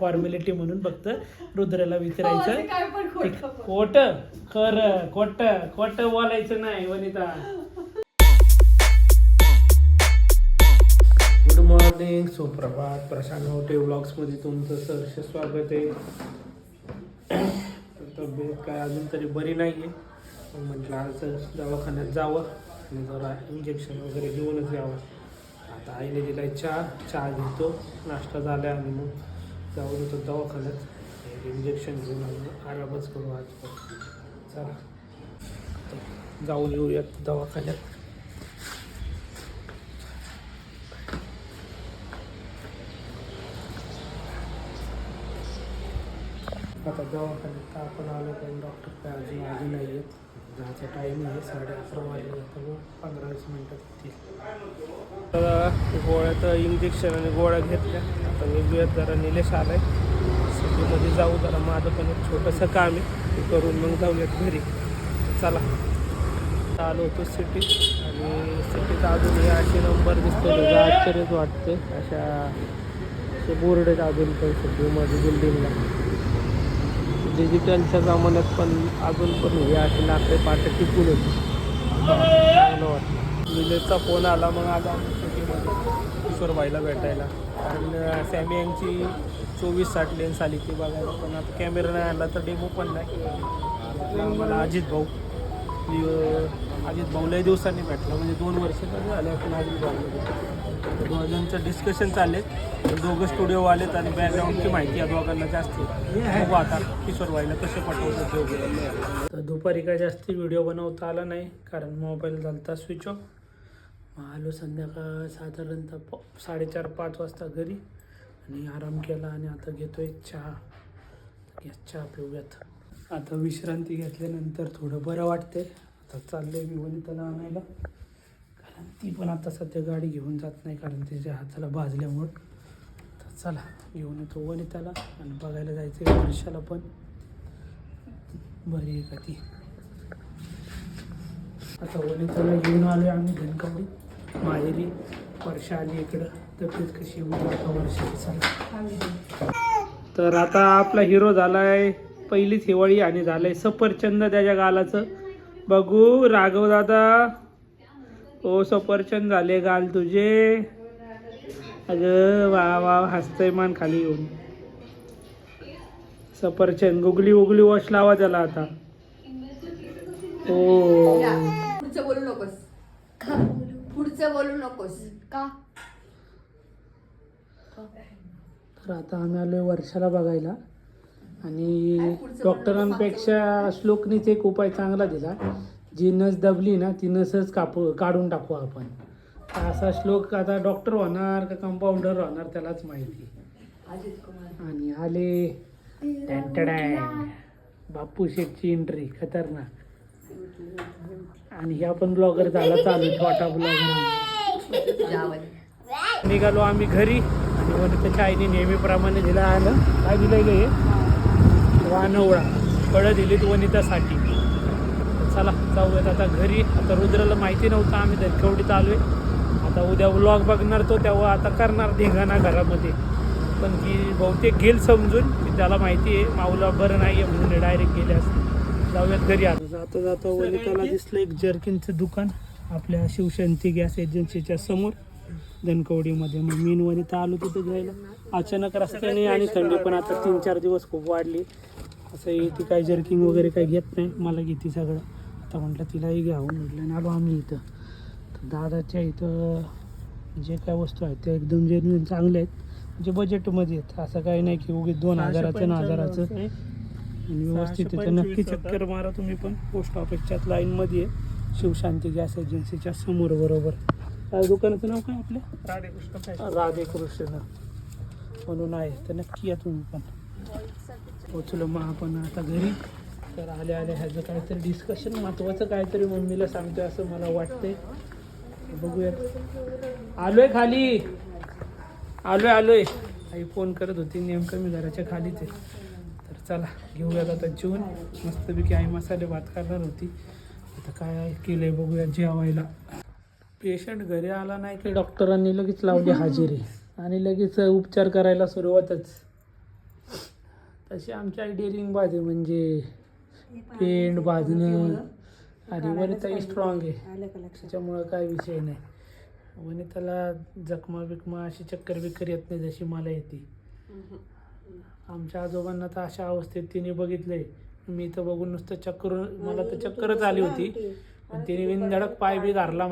Formality म्हणून फक्त रुद्राला विचारायचं खोटं खरं खोटं बोलायचं नाही वनिता. गुड मॉर्निंग, सुप्रभात. प्रशांत मोठे व्लॉग्समध्ये तुमचं सहर्ष स्वागत आहे. तब्येत काय अजून तरी बरी नाही आहे, म्हटलं आज दवाखान्यात जावं आणि जरा इंजेक्शन वगैरे घेऊनच यावं. आता आईने दिलाय चहा घेतो, नाश्ता झाला आणि मग जाऊन येतो दवाखान्यात. इंजेक्शन घेऊन आरामच करू आज. चला जाऊन येऊयात दवाखान्यात. आता दवाखान्यात आपण आलो पण डॉक्टर काय अजून आले नाही आहेत. जायचा टाईम आहे 11:30 वाजले, तर 15-20 मिनटात येतील. तर गोळ्यात इंजेक्शन आणि गोळ्या घेतल्या. आता वेगवेगळ्यात जरा निलेश आला आहे, सिटीमध्ये जाऊ. जरा माझं पण एक छोटंसं काम आहे, ते करून मग जाऊयात घरी. चला आलो होतो सिटीत, आणि सिटीत अजूनही असे नंबर दिसतो, त्याचं आश्चर्यच वाटते. असे बोर्ड आहेत अजून पण सिटीमध्ये बिल्डिंगला. डिजिटलच्या जमान्यात पण अजून पण हे असे लाकडे पाटे टिकून होते. चांगलं वाटतं. निलेशचा फोन आला, मग आला आम्ही सिटीमध्ये किशोरबाईला भेटायला. कारण सॅमसंगची 24-60 लेन्स आली ती बघायला, पण आता कॅमेरा नाही आणला तर डेमो पण नाही. मला अजित भाऊ लय दिवसांनी भेटला, म्हणजे 2 वर्ष तरी झाले आपण अजित भाऊ. दोघांचं डिस्कशन चालले, दोघं स्टुडिओ आलेत आणि बॅकग्राऊंडची माहिती या दोघांना जास्त बघू आता किशोरबाईला कसे पटवतात दोघं. तर दुपारी काय जास्त व्हिडिओ बनवता आला नाही, कारण मोबाईल झालता स्विच ऑफ. मग आलो संध्याकाळ साधारणतः 4:30-5 वाजता घरी, आणि आराम केला. आणि आता घेतोय चहा पिऊयात. आता विश्रांती घेतल्यानंतर थोडं बरं वाटते. आता चाललंय मी वनिताला आणायला, कारण ती पण आता सध्या गाडी घेऊन जात नाही, कारण तिच्या हाताला भाजल्यामुळं. तर चला घेऊन येतो वनिताला, आणि बघायला जायचं आहे वर्षाला पण बरी आहे का ती. आता वनिताला घेऊन आलो आहे आम्ही धनकवडी माहेरी. वर्षा आली इकडं, तब्येत कशी होती वर्षाची. चला. तर आता आपला हिरो झाला आहे पहिलीच हिवाळी, आणि झालंय सफरचंद त्याच्या गालाचं. बघू राघव दादा, ओ सफरचंद झाले गाल तुझे. अगं वा वा, हसतंय मान खाली येऊन. सफरचंद गुगली उगली वॉश लावा त्याला आता. हो पुढचं बोलू नकोस का. तर आता आम्ही आलोय वर्षाला बघायला, आणि डॉक्टरांपेक्षा श्लोकनीच एक उपाय चांगला दिला. जी नस दबली ना, ती नसच काढून टाकू आपण. असा श्लोक आता डॉक्टर होणार का कंपाऊंडर होणार त्यालाच माहिती. आणि आले बापू शेठची एंट्री खतरनाक. आणि हे आपण ब्लॉगर झाला चालू, छोटा ब्लॉगर. निघालो आम्ही घरी, आणि वनिताच्या आईने नेहमीप्रमाणे दिला आलं. काय दिलंय ग हे? वानवळा फळं दिलीत वनितासाठी. चला जाऊयात आता घरी. आता रुद्राला माहिती नव्हतं आम्ही धनकवडीत आलोय. आता उद्या व्लॉग बघणार तो, तेव्हा आता करणार धिंगाणा घरामध्ये. पण की बहुतेक घेईल समजून, की त्याला माहिती आहे माऊला बरं नाही आहे म्हणून डायरेक्ट गेले असते. जाऊयात घरी. आता जाता वनिताला दिसलं एक जर्किनचं दुकान आपल्या शिवशांती गॅस एजन्सीच्या समोर धनकवडीमध्ये. मग मी वनिता आलो तिथं घ्यायला. अचानक रस्त्याने आणि थंडी पण आता 3-4 दिवस खूप वाढली. असं ती काही जर्किंग वगैरे काही घेत नाही, मला घेते सगळं. आता म्हटलं तिलाही घ्यावं म्हटलं, आणि आलो आम्ही इथं. तर दादाच्या इथं जे काय वस्तू आहेत त्या एकदम जेन्युइन चांगल्या आहेत, म्हणजे बजेटमध्ये आहेत. असं काही नाही की उगीच 2000चं 1000चं. आणि व्यवस्थित तिथं नक्की चक्कर मारा तुम्ही पण. पोस्ट ऑफिसच्याच लाईनमध्ये आहे, शिवशांती गॅस एजन्सीच्या समोर बरोबर. दुकानाचं नाव काय आपल्या? राधेकृष्ण म्हणून आहे. तर नक्की या तुम्ही पण. पोचलो मग आपण आता घरी. तर आले ह्याचं काहीतरी डिस्कशन महत्त्वाचं काहीतरी मम्मीला सांगतोय असं मला वाटतंय. बघूयात. आलोय खाली, आलोय. आई फोन करत होती, नेमकं मी घराच्या खालीच आहे. तर चला घेऊयात आता जेवण. मस्तपैकी आई मसाले भात करणार होती, आता काय केलंय बघूया जेवायला. पेशंट घरी आला नाही की डॉक्टरांनी लगेच लावली हजेरी, आणि लगेच उपचार करायला सुरुवातच. तशी आमची आई डेअरिंग बाज आहे, म्हणजे पेंट बाजणं आणि वनिताही स्ट्रॉंग आहे त्याच्यामुळं काय विषय नाही. वनिताला जखमा बिकमा अशी चक्कर बिक्कर येत नाही जशी मला येते. आमच्या आजोबांना तर अशा अवस्थेत तिने बघितलंय, मी तर बघून नुसतं चक्कर, मला तर चक्करच आली होती. पण तिने विनधडक पाय बी धरला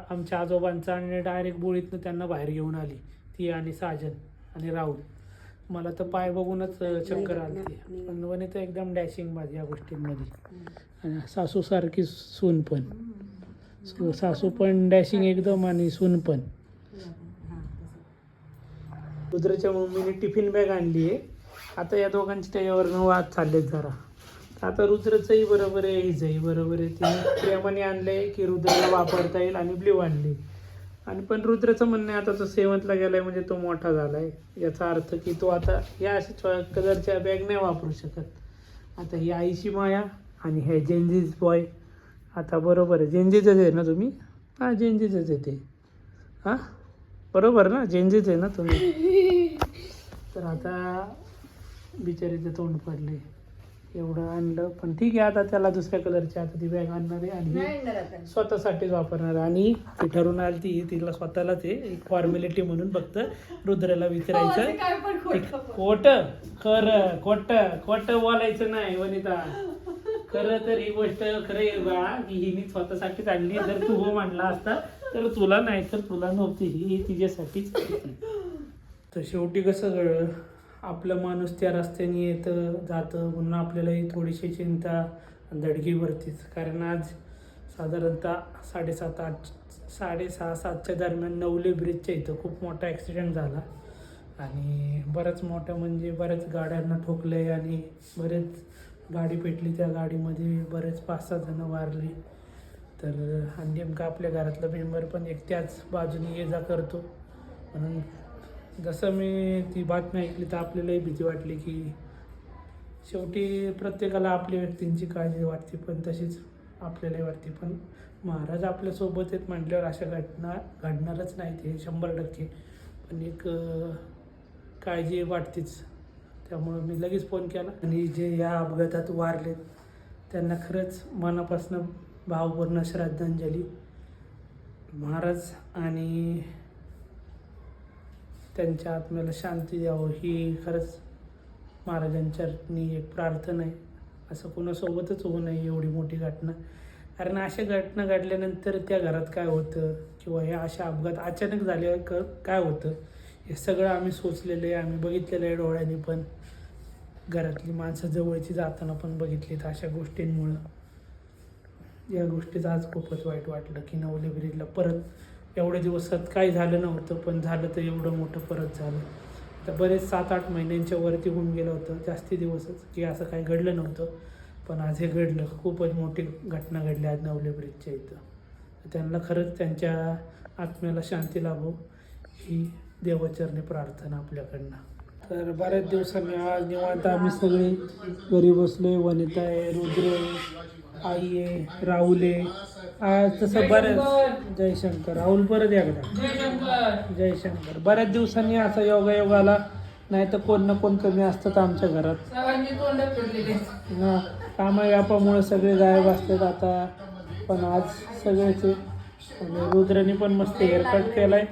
आमच्या आजोबांचा आणि डायरेक्ट बोळीतनं त्यांना बाहेर घेऊन आली, ती आणि साजन आणि राहुल. मला तर पाय बघूनच चक्कर आली. पण वनिता एकदम डॅशिंग बाज या गोष्टींमध्ये, आणि सासूसारखी सून पण, सासू पण डॅशिंग एकदम आणि सून पण. रुद्रच्या मम्मीने टिफिन बॅग आणली आहे. आता या दोघांची त्याच्यावरनं वाद चाललेत जरा. आता रुद्रचंही बरोबर आहे, हिजंही बरोबर आहे. तिने प्रेमाने आणले की रुद्रला वापरता येईल आणि ब्ल्यू आणली. आणि पण रुद्रचं म्हणणं आहे आता तो 7th गेलाय म्हणजे तो मोठा झालाय, याचा अर्थ की तो आता या अशा कलरच्या बॅग नाही वापरू शकत. आता ही आईची माया आणि हे जेंजीज बॉय. आता बरोबर आहे, जेंजीचंच आहे ना तुम्ही? हां जेंजीचंच आहे ते. हां बरोबर ना, जेंजीच आहे ना तुम्ही? तर आता बिचारीचं तोंड पडले, एवढं आणलं. पण ठीक आहे, आता त्याला दुसऱ्या कलरची आता ती बॅग आणणार आहे आणि स्वतःसाठीच वापरणार आहे. आणि ती ठरवून आली तिला स्वतःलाच आहे, एक फॉर्मॅलिटी म्हणून फक्त रुद्राला विचारायचं. खोटं खोटं बोलायचं नाही वनिता. खरं तर ही गोष्ट खरं आहे बा की हिने स्वतःसाठीच आणली. जर तू हो म्हणला असता तर तुला, नाही तर तुला नव्हती, ही तिच्यासाठीच. तर शेवटी कसं कळलं, आपलं माणूस त्या रस्त्याने येतं जातं, पुन्हा आपल्यालाही थोडीशी चिंता धडकी भरतीच. कारण आज साधारणतः 6:30-7च्या दरम्यान नवले ब्रिजच्या इथं खूप मोठा ॲक्सिडेंट झाला. आणि बरंच मोठं म्हणजे बऱ्याच गाड्यांना ठोकलं आहे आणि बरेच गाडी पेटली. त्या गाडीमध्ये बरेच 5-6 जणं वारली. तर आणि नेमकं आपल्या घरातला मेंबर पण एक त्याच बाजूने ये जा करतो. म्हणून जसं मी ती बातमी ऐकली तर आपल्यालाही भीती वाटली की शेवटी प्रत्येकाला आपल्या व्यक्तींची काळजी वाटते, पण तशीच आपल्यालाही वाटते. पण महाराज आपल्यासोबत आहेत म्हटल्यावर अशा घटना घडणारच नाही, ते 100%. पण एक काळजी वाटतेच. त्यामुळं मी लगेच फोन केला. आणि जे या अपघातात वारलेत त्यांना खरंच मनापासून भावपूर्ण श्रद्धांजली. महाराज आणि त्यांच्या आत्म्याला शांती द्यावं ही खरंच महाराजांच्यानी एक प्रार्थना आहे. असं कोणासोबतच होऊ नये एवढी मोठी घटना. कारण अशा घटना घडल्यानंतर त्या घरात काय होतं किंवा हे अशा अपघात अचानक झाल्यावर काय होतं हे सगळं आम्ही सोचलेलं आहे, आम्ही बघितलेलं आहे डोळ्यांनी. पण घरातली माणसं जवळची जाताना पण बघितलीत अशा गोष्टींमुळं. या गोष्टीचं आज खूपच वाईट वाटलं की नवले ब्रिजला परत एवढ्या दिवसात काही झालं नव्हतं, पण झालं तर एवढं मोठं परत झालं. तर बरेच 7-8 महिन्यांच्या वरती होऊन गेलं होतं, जास्ती दिवसच, की असं काही घडलं नव्हतं. पण आज हे घडलं, खूपच मोठी घटना घडली आज नवले ब्रिजच्या इथं. त्यांना खरंच त्यांच्या आत्म्याला शांती लाभो ही देवाचरणी प्रार्थना आपल्याकडनं. तर बऱ्याच दिवसांनी आज निवांत आम्ही सगळे घरी बसलोय. वनिता आहे, रुद्र आहे, आई आहे, राहुल आहे. आज तसं बऱ्याच जयशंकर राहुल परत एकदा जयशंकर बऱ्याच दिवसांनी असा योगायोगाला, नाही तर कोण ना कोण कमी असतात आमच्या घरात. ना कामाव्यापामुळे सगळे गायब असतात आता, पण आज सगळेच. आणि रुद्राने पण मस्त हेअरकट केलाय.